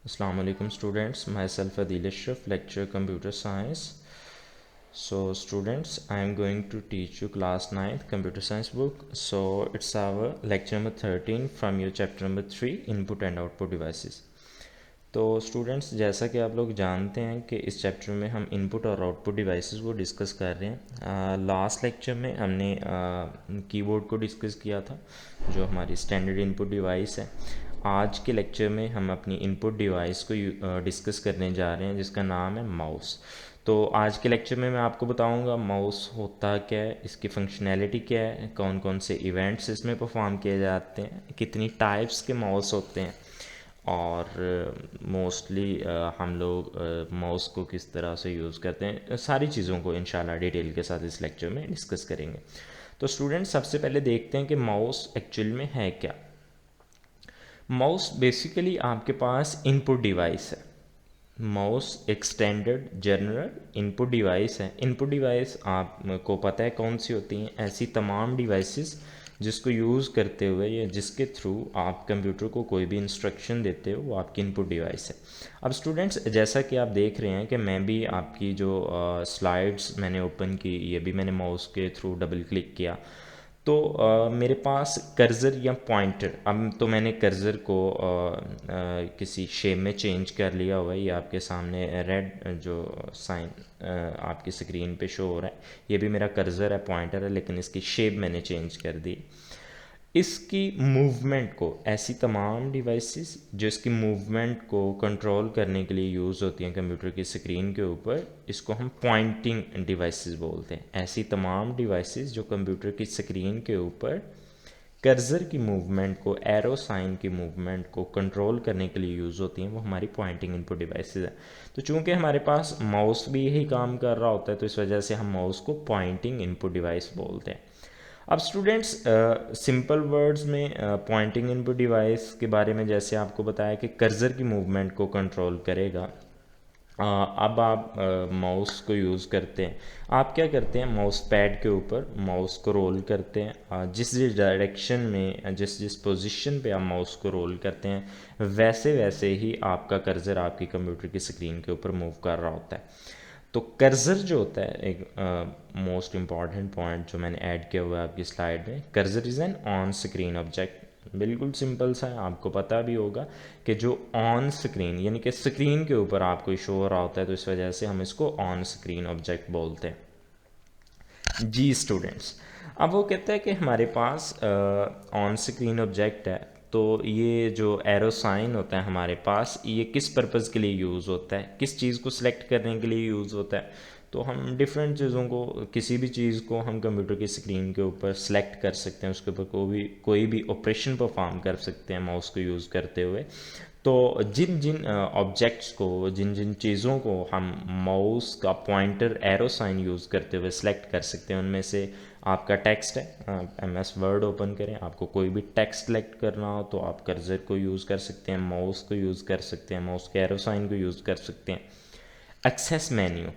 Assalamu alaikum students, myself Adil Ashraf, lecturer computer science. So students, I am going to teach you class 9th computer science book. So it's our lecture number 13 from your chapter number 3 input and output devices. तो students, जैसा कि आप लोग जानते हैं कि इस chapter में हम इनपुट और आउटपुट डिवाइसेस को डिस्कस कर रहे हैं। लास्ट लेक्चर में हमने कीबोर्ड को डिस्कस किया था, जो हमारी स्टैंडर्ड इनपुट डिवाइस है। आज के लेक्चर में हम अपनी इनपुट डिवाइस को डिस्कस करने जा रहे हैं, जिसका नाम है माउस। तो आज के लेक्चर में मैं आपको बताऊंगा माउस होता क्या है, इसकी फंक्शनैलिटी क्या है, कौन कौन से इवेंट्स इसमें परफॉर्म किए जाते हैं, कितनी टाइप्स के माउस होते हैं, और मोस्टली हम लोग माउस को किस तरह से यूज़ करते हैं। सारी चीज़ों को इंशाल्लाह डिटेल के साथ इस लेक्चर में डिस्कस करेंगे। तो स्टूडेंट्स, सबसे पहले देखते हैं कि माउस एक्चुअल में है क्या। माउस बेसिकली आपके पास इनपुट डिवाइस है। माउस एक स्टैंडर्ड जनरल इनपुट डिवाइस है। इनपुट डिवाइस आपको पता है कौन सी होती हैं? ऐसी तमाम डिवाइसेस जिसको यूज़ करते हुए या जिसके थ्रू आप कंप्यूटर को कोई भी इंस्ट्रक्शन देते हो, वो आपकी इनपुट डिवाइस है। अब स्टूडेंट्स, जैसा कि आप देख रहे हैं कि मैं भी आपकी जो स्लाइड्स मैंने ओपन की, ये भी मैंने माउस के थ्रू डबल क्लिक किया तो मेरे पास कर्सर या पॉइंटर, अब तो मैंने कर्सर को किसी शेप में चेंज कर लिया हुआ है। ये आपके सामने रेड जो साइन आपकी स्क्रीन पे शो हो रहा है, ये भी मेरा कर्सर है, पॉइंटर है, लेकिन इसकी शेप मैंने चेंज कर दी। इसकी मूवमेंट को, ऐसी तमाम डिवाइसेस जो इसकी मूवमेंट को कंट्रोल करने के लिए यूज़ होती हैं कंप्यूटर की स्क्रीन के ऊपर, इसको हम पॉइंटिंग डिवाइसेस बोलते हैं। ऐसी तमाम डिवाइसेस जो कंप्यूटर की स्क्रीन के ऊपर कर्सर की मूवमेंट को, एरो साइन की मूवमेंट को कंट्रोल करने के लिए यूज़ होती हैं, वो हमारी पॉइंटिंग इनपुट डिवाइसेस हैं। तो चूंकि हमारे पास माउस भी यही काम कर रहा होता है, तो इस वजह से हम माउस को पॉइंटिंग इनपुट डिवाइस बोलते हैं। अब स्टूडेंट्स, सिंपल वर्ड्स में पॉइंटिंग इनपुट डिवाइस के बारे में जैसे आपको बताया कि कर्सर की मूवमेंट को कंट्रोल करेगा। अब आप माउस को यूज़ करते हैं। आप क्या करते हैं? माउस पैड के ऊपर माउस को रोल करते हैं। जिस जिस डायरेक्शन में, जिस जिस पोजीशन पे आप माउस को रोल करते हैं, वैसे वैसे ही आपका कर्सर आपकी कंप्यूटर की स्क्रीन के ऊपर मूव कर रहा होता है। तो कर्सर जो होता है, एक मोस्ट इम्पॉर्टेंट पॉइंट जो मैंने ऐड किया हुआ है आपकी स्लाइड में, cursor is an on screen object. बिल्कुल सिंपल सा है, आपको पता भी होगा कि जो ऑन स्क्रीन यानी कि स्क्रीन के ऊपर आपको शो हो रहा होता है, तो इस वजह से हम इसको ऑन स्क्रीन ऑब्जेक्ट बोलते हैं। जी स्टूडेंट्स, अब वो कहता है कि हमारे पास ऑन स्क्रीन ऑब्जेक्ट है, तो ये जो एरो साइन होता है हमारे पास, ये किस पर्पज़ के लिए यूज़ होता है, किस चीज़ को सिलेक्ट करने के लिए यूज़ होता है। तो हम डिफरेंट चीज़ों को, किसी भी चीज़ को हम कंप्यूटर की स्क्रीन के ऊपर सेलेक्ट कर सकते हैं, उसके ऊपर कोई भी ऑपरेशन परफॉर्म कर सकते हैं माउस को यूज़ करते हुए। तो जिन जिन ऑब्जेक्ट्स को, जिन जिन चीज़ों को हम माउस का पॉइंटर एरो साइन यूज़ करते हुए सेलेक्ट कर सकते हैं, उनमें से आपका टेक्स्ट है। MS वर्ड ओपन करें, आपको कोई भी टेक्स्ट सेलेक्ट करना हो तो आप कर्सर को यूज़ कर सकते हैं, माउस को यूज़ कर सकते हैं, माउस के एरो साइन को यूज़ कर सकते हैं। एक्सेस मेन्यू,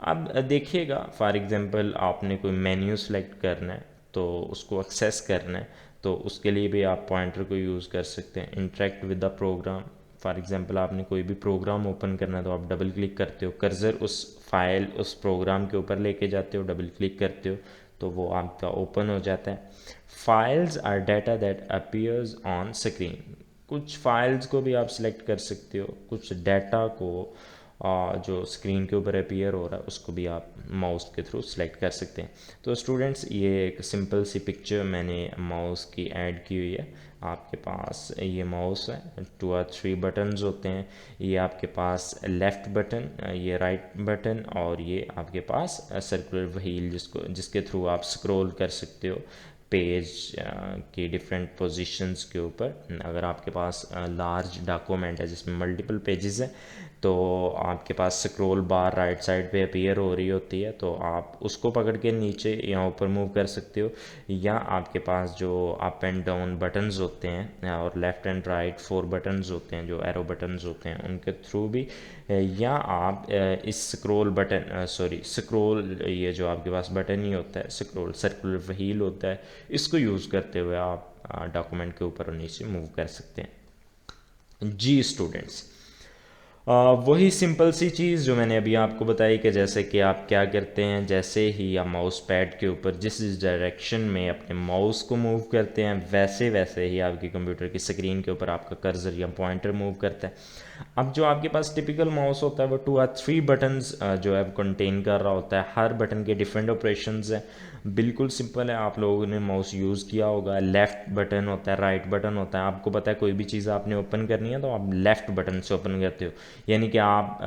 अब देखिएगा फॉर एग्जांपल आपने कोई मेन्यू सेलेक्ट करना है, तो उसको एक्सेस करना है, तो उसके लिए भी आप पॉइंटर को यूज़ कर सकते हैं। Interact with the program, for example आपने कोई भी प्रोग्राम ओपन करना है, तो आप डबल क्लिक करते हो, कर्सर उस फाइल, उस प्रोग्राम के ऊपर लेके जाते हो, डबल क्लिक करते हो, तो वो आपका ओपन हो जाता है। Files or data that appears on screen, कुछ फाइल्स को भी आप सिलेक्ट कर सकते हो, कुछ डाटा को जो स्क्रीन के ऊपर अपीयर हो रहा है उसको भी आप माउस के थ्रू सेलेक्ट कर सकते हैं। तो स्टूडेंट्स, ये एक सिंपल सी पिक्चर मैंने माउस की ऐड की हुई है। आपके पास ये माउस है, 2 और 3 बटन्स होते हैं। ये आपके पास लेफ़्ट बटन, ये राइट बटन, और ये आपके पास सर्कुलर व्हील जिसके थ्रू आप स्क्रॉल कर सकते हो पेज की डिफरेंट पोजीशंस के ऊपर। अगर आपके पास लार्ज डॉक्यूमेंट है जिसमें मल्टीपल पेजेस हैं, तो आपके पास स्क्रॉल बार राइट साइड पे अपीयर हो रही होती है, तो आप उसको पकड़ के नीचे या ऊपर मूव कर सकते हो। या आपके पास जो अप एंड डाउन बटन्स होते हैं और लेफ़्ट एंड राइट 4 बटन्स होते हैं, जो एरो बटन्स होते हैं, उनके थ्रू भी, या आप इस स्क्रॉल, ये जो आपके पास बटन ही होता है, स्क्रॉल सर्कुलर व्हील होता है, इसको यूज़ करते हुए आप डॉक्यूमेंट के ऊपर और नीचे मूव कर सकते हैं। जी स्टूडेंट्स, वही सिंपल सी चीज़ जो मैंने अभी आपको बताई कि जैसे कि आप क्या करते हैं, जैसे ही आप माउस पैड के ऊपर जिस डायरेक्शन में अपने माउस को मूव करते हैं वैसे वैसे ही आपके कंप्यूटर की स्क्रीन के ऊपर आपका कर्सर या पॉइंटर मूव करता है। अब जो आपके पास टिपिकल माउस होता है वो 2 या 3 बटन्स जो है कंटेन कर रहा होता है। हर बटन के डिफरेंट ऑपरेशंस हैं। बिल्कुल सिंपल है, आप लोगों ने माउस यूज़ किया होगा। लेफ़्ट बटन होता है, राइट बटन होता है। आपको पता है कोई भी चीज़ आपने ओपन करनी है तो आप लेफ़्ट बटन से ओपन करते हो, यानी कि आप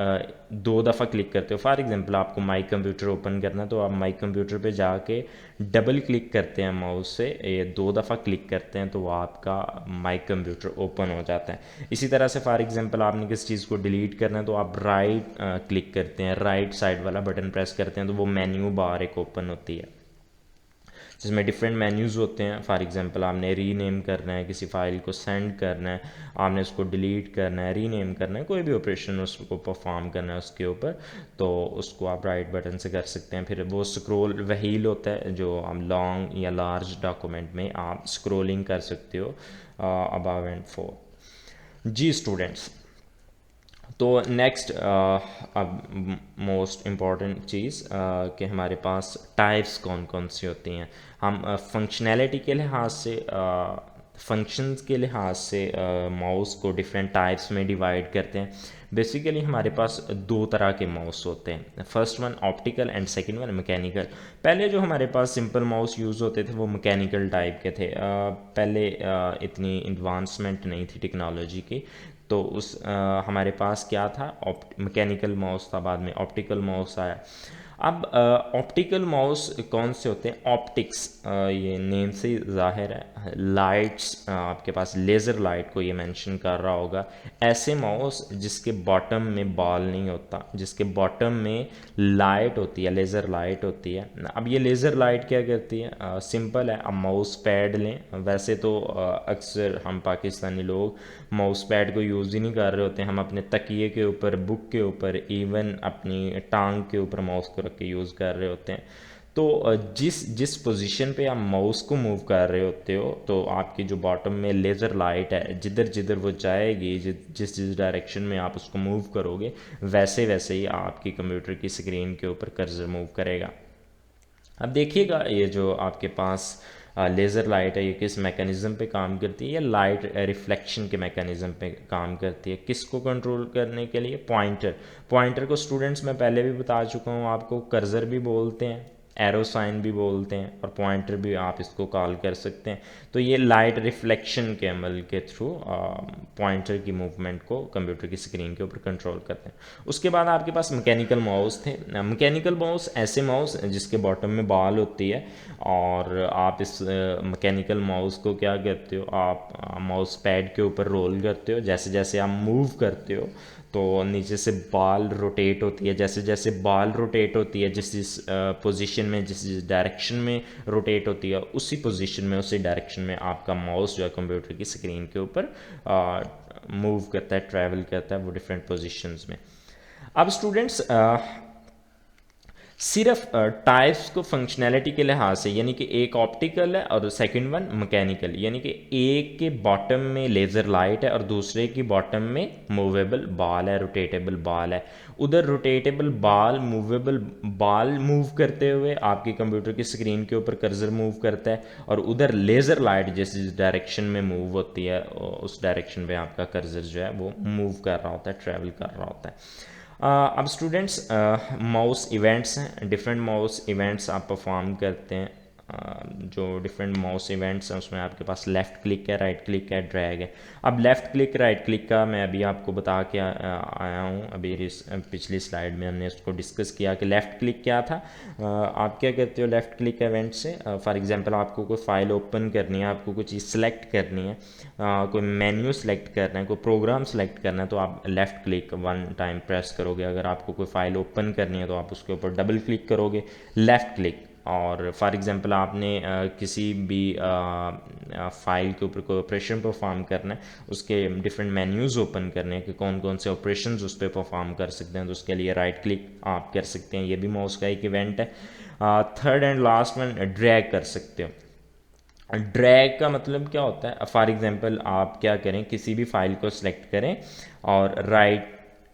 2 दफ़ा क्लिक करते हो। फॉर एग्जांपल आपको माई कंप्यूटर ओपन करना है तो आप माई कंप्यूटर पे जाके डबल क्लिक करते हैं माउस से, ये 2 दफ़ा क्लिक करते हैं तो वो आपका माई कंप्यूटर ओपन हो जाता है। इसी तरह से फॉर एग्जांपल आपने किस चीज़ को डिलीट करना है तो आप राइट क्लिक करते हैं, राइट साइड वाला बटन प्रेस करते हैं तो वो मेन्यू बार एक ओपन होती है जिसमें डिफरेंट मेन्यूज़ होते हैं। फॉर एग्जांपल आपने रीनेम करना है, किसी फाइल को सेंड करना है, आपने उसको डिलीट करना है, रीनेम करना है, कोई भी ऑपरेशन उसको परफॉर्म करना है उसके ऊपर, तो उसको आप राइट बटन से कर सकते हैं। फिर वो स्क्रॉल व्हील होता है जो आप लॉन्ग या लार्ज डॉक्यूमेंट में आप स्क्रॉलिंग कर सकते हो अबव एंड फोर। जी स्टूडेंट्स, तो नेक्स्ट अब मोस्ट इम्पॉर्टेंट चीज़ कि हमारे पास टाइप्स कौन कौन सी होती हैं। हम फंक्शनैलिटी के लिहाज से, फंक्शंस के लिहाज से माउस को डिफरेंट टाइप्स में डिवाइड करते हैं। बेसिकली हमारे पास 2 तरह के माउस होते हैं, first one optical and second one mechanical. पहले जो हमारे पास सिंपल माउस यूज़ होते थे वो मैकेनिकल टाइप के थे। पहले इतनी एडवांसमेंट नहीं थी टेक्नोलॉजी की, तो हमारे पास क्या था, मैकेनिकल माउस था, बाद में ऑप्टिकल माउस आया। अब ऑप्टिकल माउस कौन से होते हैं, ऑप्टिक्स, ये नेम से ही जाहिर है, लाइट्स, आपके पास लेज़र लाइट को ये मेंशन कर रहा होगा। ऐसे माउस जिसके बॉटम में बॉल नहीं होता, जिसके बॉटम में लाइट होती है, लेज़र लाइट होती है। अब ये लेज़र लाइट क्या करती है, सिंपल है, अब माउस पैड लें। वैसे तो अक्सर हम पाकिस्तानी लोग माउस पैड को यूज़ ही नहीं कर रहे होते हैं, हम अपने तकिए के ऊपर, बुक के ऊपर, इवन अपनी टांग के ऊपर माउस को रख के यूज़ कर रहे होते हैं। तो जिस जिस पोजीशन पे आप माउस को मूव कर रहे होते हो तो आपकी जो बॉटम में लेज़र लाइट है, जिधर जिधर वो जाएगी, जिस जिस डायरेक्शन में आप उसको मूव करोगे वैसे वैसे ही आपकी कंप्यूटर की स्क्रीन के ऊपर कर्सर मूव करेगा। अब देखिएगा ये जो आपके पास लेज़र लाइट है, ये किस मैकेनिज़्म पे काम करती है, या लाइट रिफ्लेक्शन के मैकेनिज़्म पे काम करती है। किसको कंट्रोल करने के लिए, पॉइंटर। पॉइंटर को स्टूडेंट्स मैं पहले भी बता चुका हूँ आपको, कर्सर भी बोलते हैं, एरो साइन भी बोलते हैं, और पॉइंटर भी आप इसको कॉल कर सकते हैं। तो ये लाइट रिफ्लेक्शन के अमल के थ्रू पॉइंटर की मूवमेंट को कंप्यूटर की स्क्रीन के ऊपर कंट्रोल करते हैं। उसके बाद आपके पास मैकेनिकल माउस थे। मैकेनिकल माउस ऐसे माउस जिसके बॉटम में बॉल होती है, और आप इस मैकेनिकल माउस को क्या करते हो, आप माउस पैड के ऊपर रोल करते हो। जैसे जैसे आप मूव करते हो तो नीचे से बॉल रोटेट होती है, जैसे जैसे बॉल रोटेट होती है, जिस जिस पोजीशन में, जिस जिस डायरेक्शन में रोटेट होती है, उसी पोजीशन में, उसी डायरेक्शन में आपका माउस जो है कंप्यूटर की स्क्रीन के ऊपर मूव करता है, ट्रैवल करता है वो डिफरेंट पोजीशंस में। अब स्टूडेंट्स सिर्फ टाइप्स को फंक्शनैलिटी के लिहाज से, यानी कि एक ऑप्टिकल है और सेकंड वन मैकेनिकल, यानी कि एक के बॉटम में लेज़र लाइट है और दूसरे की बॉटम में मूवेबल बॉल है, रोटेटेबल बॉल है। उधर rotatable ball, movable ball move करते हुए आपकी कंप्यूटर की स्क्रीन के ऊपर कर्सर मूव करता है, और उधर लेज़र लाइट जिस डायरेक्शन में मूव होती है उस डायरेक्शन में आपका कर्सर जो है वो मूव कर रहा होता है, ट्रैवल कर रहा होता है। अब स्टूडेंट्स माउस इवेंट्स हैं, डिफरेंट माउस इवेंट्स आप परफॉर्म करते हैं। जो डिफरेंट माउस इवेंट्स हैं उसमें आपके पास लेफ़्ट क्लिक है, राइट क्लिक है, ड्रैग है। अब लेफ़्ट क्लिक, राइट क्लिक का मैं अभी आपको बता के आया हूँ, अभी पिछली स्लाइड में हमने उसको डिस्कस किया कि लेफ़्ट क्लिक क्या था। आप क्या करते हो लेफ़्ट क्लिक इवेंट से, फॉर एग्जांपल आपको कोई फाइल ओपन करनी है, आपको कोई चीज़ सेलेक्ट करनी है, कोई मेन्यू सेलेक्ट करना है, कोई प्रोग्राम सेलेक्ट करना है, तो आप लेफ़्ट क्लिक 1 टाइम प्रेस करोगे। अगर आपको कोई फाइल ओपन करनी है तो आप उसके ऊपर डबल क्लिक करोगे, लेफ़्ट क्लिक। और फॉर एग्जांपल आपने किसी भी फाइल के ऊपर कोई ऑपरेशन परफॉर्म करना है, उसके डिफरेंट मेन्यूज़ ओपन करने हैं कि कौन कौन से ऑपरेशंस उस पर परफॉर्म कर सकते हैं, तो उसके लिए राइट क्लिक आप कर सकते हैं, ये भी माउस का एक इवेंट है। Third and last one, drag कर सकते हो। ड्रैग का मतलब क्या होता है, फॉर एग्जांपल आप क्या करें, किसी भी फाइल को सिलेक्ट करें और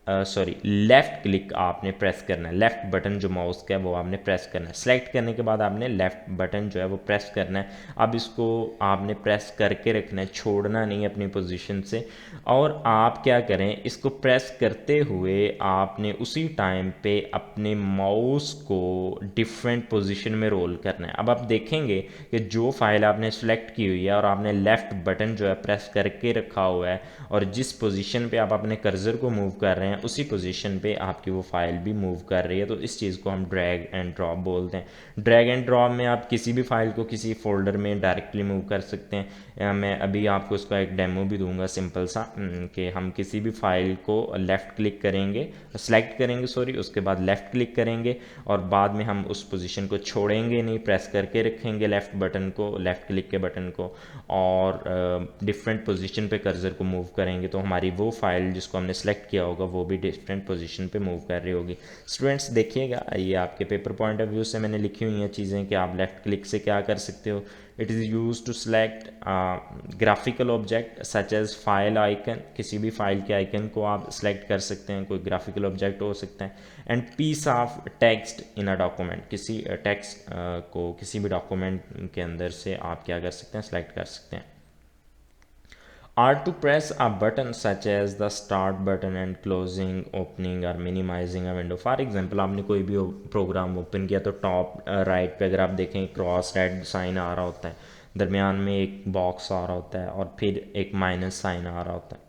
सॉरी लेफ़्ट क्लिक आपने प्रेस करना है, लेफ़्ट बटन जो माउस का है वो आपने प्रेस करना है। सेलेक्ट करने के बाद आपने लेफ़्ट बटन जो है वो प्रेस करना है। अब इसको आपने प्रेस करके रखना है, छोड़ना नहीं अपनी पोजीशन से। और आप क्या करें, इसको प्रेस करते हुए आपने उसी टाइम पे अपने माउस को डिफरेंट पोजीशन में रोल करना है। अब आप देखेंगे कि जो फाइल आपने सेलेक्ट की हुई है और आपने लेफ़्ट बटन जो है प्रेस करके रखा हुआ है और जिस पोजीशन पे आप अपने कर्सर को मूव कर रहे हैं उसी पोजीशन पे आपकी वो फाइल भी मूव कर रही है। तो इस चीज़ को हम ड्रैग एंड ड्रॉप बोलते हैं। ड्रैग एंड ड्रॉप में आप किसी भी फाइल को किसी फोल्डर में डायरेक्टली मूव कर सकते हैं। मैं अभी आपको इसका एक डेमो भी दूंगा सिंपल सा, कि हम किसी भी फाइल को लेफ़्ट क्लिक करेंगे, सेलेक्ट करेंगे सॉरी, उसके बाद लेफ़्ट क्लिक करेंगे और बाद में हम उस पोजीशन को छोड़ेंगे नहीं, प्रेस करके रखेंगे लेफ़्ट बटन को, लेफ़्ट क्लिक के बटन को, और डिफरेंट पोजीशन पे कर्सर को मूव करेंगे तो हमारी वो फाइल जिसको हमने सेलेक्ट किया होगा वो भी डिफरेंट पोजीशन पे मूव कर रही होगी। स्टूडेंट्स देखिएगा, ये आपके पेपर पॉइंट ऑफ व्यू से मैंने लिखी हुई हैं चीज़ें कि आप लेफ़्ट क्लिक से क्या कर सकते हो। It is use to select graphical object such as file icon, किसी भी फाइल के आइकन को आप सेलेक्ट कर सकते हैं, कोई ग्राफिकल ऑब्जेक्ट हो सकता है। And piece of text in a document, किसी टेक्स्ट को किसी भी डॉक्यूमेंट के अंदर से आप क्या कर सकते हैं, सेलेक्ट कर सकते हैं। Are to press a button such as the start button and closing, opening or minimizing a window. For example, आपने कोई भी प्रोग्राम ओपन किया तो टॉप राइट पे अगर आप देखें क्रॉस रेड साइन आ रहा होता है, दरमियान में एक बॉक्स आ रहा होता है और फिर एक माइनस साइन आ रहा होता है।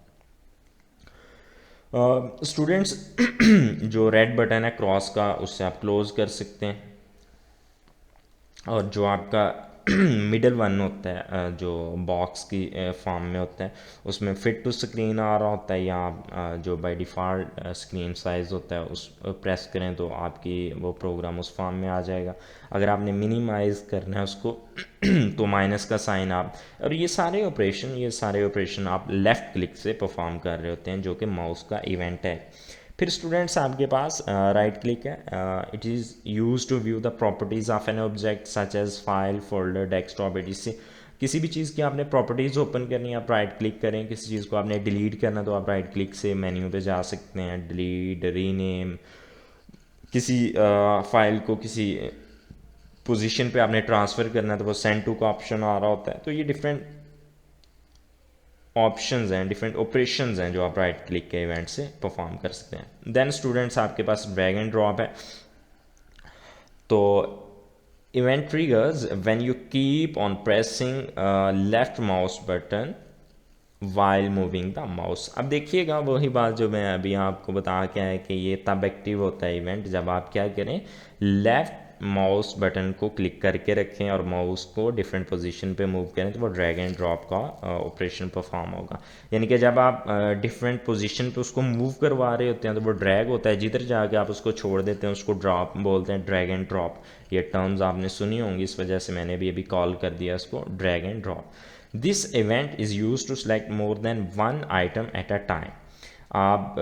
स्टूडेंट्स जो रेड बटन है क्रॉस का, उससे आप क्लोज कर सकते हैं। और जो आपका मिडल वन होता है जो बॉक्स की फॉर्म में होता है, उसमें फिट टू स्क्रीन आ रहा होता है, या जो बाय डिफ़ॉल्ट स्क्रीन साइज़ होता है उस प्रेस करें तो आपकी वो प्रोग्राम उस फॉर्म में आ जाएगा। अगर आपने मिनिमाइज़ करना है उसको तो माइनस का साइन आप, और ये सारे ऑपरेशन आप लेफ़्ट क्लिक से परफॉर्म कर रहे होते हैं जो कि माउस का इवेंट है। फिर स्टूडेंट्स आपके पास राइट क्लिक है। It is use to view the properties of an object such as file, folder, desktop etc। किसी भी चीज़ की आपने प्रॉपर्टीज़ ओपन करनी है, आप राइट क्लिक करें। किसी चीज़ को आपने डिलीट करना तो आप राइट क्लिक से मेन्यू पे जा सकते हैं, डिलीट, रीनेम। किसी फाइल को किसी पोजीशन पे आपने ट्रांसफ़र करना है तो वो सेंड टू का ऑप्शन आ रहा होता है। तो ये डिफरेंट ऑप्शंस हैं, डिफरेंट ऑपरेशंस हैं जो आप राइट क्लिक के इवेंट से परफॉर्म कर सकते हैं। देन स्टूडेंट्स आपके पास ड्रैग एंड ड्रॉप है। तो event triggers when you keep on pressing left mouse button while moving the mouse. अब देखिएगा वही बात जो मैं अभी आपको बता के आया कि ये तब एक्टिव होता है इवेंट जब आप क्या करें, लेफ़्ट माउस बटन को क्लिक करके रखें और माउस को डिफरेंट पोजीशन पे मूव करें तो वो ड्रैग एंड ड्रॉप का ऑपरेशन परफॉर्म होगा। यानी कि जब आप डिफरेंट पोजीशन पे उसको मूव करवा रहे होते हैं तो वो ड्रैग होता है, जिधर जाके आप उसको छोड़ देते हैं उसको ड्रॉप बोलते हैं, ड्रैग एंड ड्रॉप। ये टर्म्स आपने सुनी होंगी, इस वजह से मैंने भी अभी कॉल कर दिया इसको drag and drop. This event is use to select more than one item at a time. आप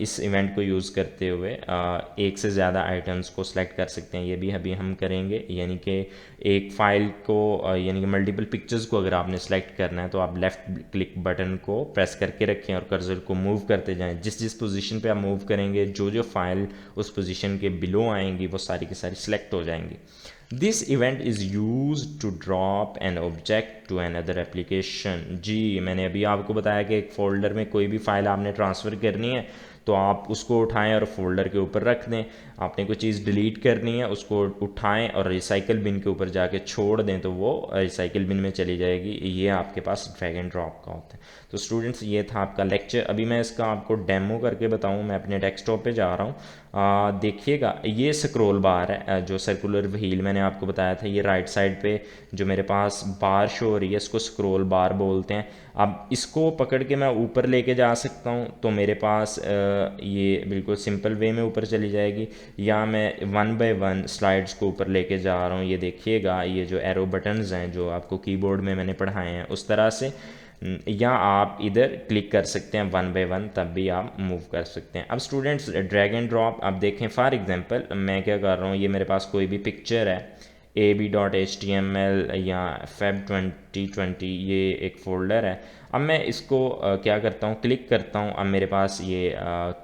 इस इवेंट को यूज़ करते हुए एक से ज़्यादा आइटम्स को सिलेक्ट कर सकते हैं। ये भी अभी हम करेंगे, यानी कि एक फ़ाइल को यानी कि मल्टीपल पिक्चर्स को अगर आपने सेलेक्ट करना है तो आप लेफ़्ट क्लिक बटन को प्रेस करके रखें और कर्सर को मूव करते जाएं। जिस जिस पोजीशन पे आप मूव करेंगे जो जो फाइल उस पोजीशन के बिलो आएंगी वो सारी की सारी सिलेक्ट हो जाएंगी। This event is use to drop an object to another application. जी मैंने अभी आपको बताया कि एक फ़ोल्डर में कोई भी फाइल आपने ट्रांसफ़र करनी है तो आप उसको उठाएं और फोल्डर के ऊपर रख दें। आपने कोई चीज़ डिलीट करनी है उसको उठाएं और रिसाइकल बिन के ऊपर जाके छोड़ दें तो वो रिसाइकल बिन में चली जाएगी। ये आपके पास ड्रैग एंड ड्रॉप का होता है। तो स्टूडेंट्स ये था आपका लेक्चर। अभी मैं इसका आपको डेमो करके बताऊँ, मैं अपने डेस्कटॉप पे जा रहा हूँ। देखिएगा ये स्क्रॉल बार है जो सर्कुलर व्हील मैंने आपको बताया था, ये राइट साइड पे जो मेरे पास बार शो हो रही है इसको स्क्रॉल बार बोलते हैं। अब इसको पकड़ के मैं ऊपर लेके जा सकता हूँ तो मेरे पास ये बिल्कुल सिंपल वे में ऊपर चली जाएगी, या मैं वन बाय वन स्लाइड्स को ऊपर लेके जा रहा हूँ। ये देखिएगा ये जो एरो बटन्स हैं जो आपको कीबोर्ड में मैंने पढ़ाए हैं उस तरह से, या आप इधर क्लिक कर सकते हैं वन बाय वन, तब भी आप मूव कर सकते हैं। अब स्टूडेंट्स ड्रैग एंड ड्रॉप आप देखें, फॉर एग्जांपल मैं क्या कर रहा हूँ, ये मेरे पास कोई भी पिक्चर है ab.html या feb 2020 ये एक फ़ोल्डर है। अब मैं इसको क्या करता हूँ, क्लिक करता हूँ। अब मेरे पास ये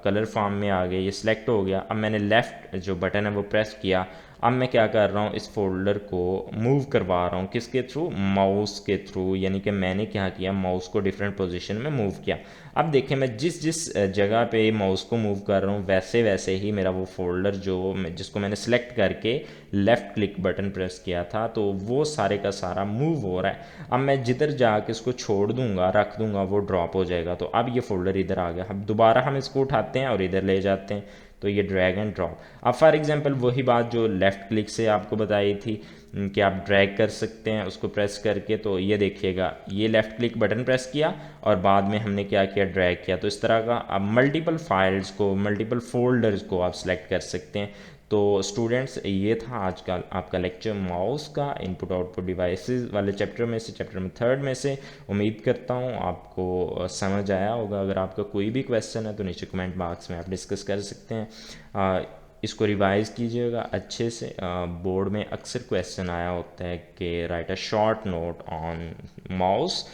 कलर फॉर्म में आ गया, ये सिलेक्ट हो गया। अब मैंने लेफ़्ट जो बटन है वो प्रेस किया। अब मैं क्या कर रहा हूँ, इस फोल्डर को मूव करवा रहा हूँ, किसके थ्रू, माउस के थ्रू। यानी कि मैंने क्या किया, माउस को डिफरेंट पोजीशन में मूव किया। अब देखें मैं जिस जिस जगह पे माउस को मूव कर रहा हूँ वैसे वैसे ही मेरा वो फोल्डर जिसको मैंने सेलेक्ट करके लेफ़्ट क्लिक बटन प्रेस किया था, तो वो सारे का सारा मूव हो रहा है। अब मैं जिधर जाके इसको छोड़ दूंगा, रख दूंगा, वो ड्रॉप हो जाएगा। तो अब ये फोल्डर इधर आ गया। अब दोबारा हम इसको उठाते हैं और इधर ले जाते हैं, तो ये ड्रैग एंड ड्रॉप। अब फॉर एग्जांपल वही बात जो लेफ़्ट क्लिक से आपको बताई थी कि आप ड्रैग कर सकते हैं उसको प्रेस करके। तो ये देखिएगा, ये लेफ़्ट क्लिक बटन प्रेस किया और बाद में हमने क्या किया, ड्रैग किया। तो इस तरह का आप मल्टीपल फाइल्स को, मल्टीपल फोल्डर्स को आप सेलेक्ट कर सकते हैं। तो स्टूडेंट्स, ये था आज का आपका लेक्चर माउस का इनपुट आउटपुट डिवाइसेस वाले चैप्टर में से, चैप्टर में 3 में से। उम्मीद करता हूँ आपको समझ आया होगा। अगर आपका कोई भी क्वेश्चन है तो नीचे कमेंट बॉक्स में आप डिस्कस कर सकते हैं। इसको रिवाइज़ कीजिएगा अच्छे से। बोर्ड में अक्सर क्वेश्चन आया होता है कि write a short note on mouse.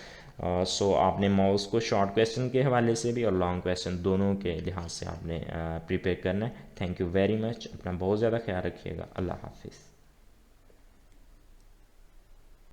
So आपने माउस को शॉर्ट क्वेश्चन के हवाले से भी और लॉन्ग क्वेश्चन दोनों के लिहाज से आपने प्रिपेयर करना है। Thank you very much. अपना बहुत ज़्यादा ख्याल रखिएगा। अल्लाह हाफिज़।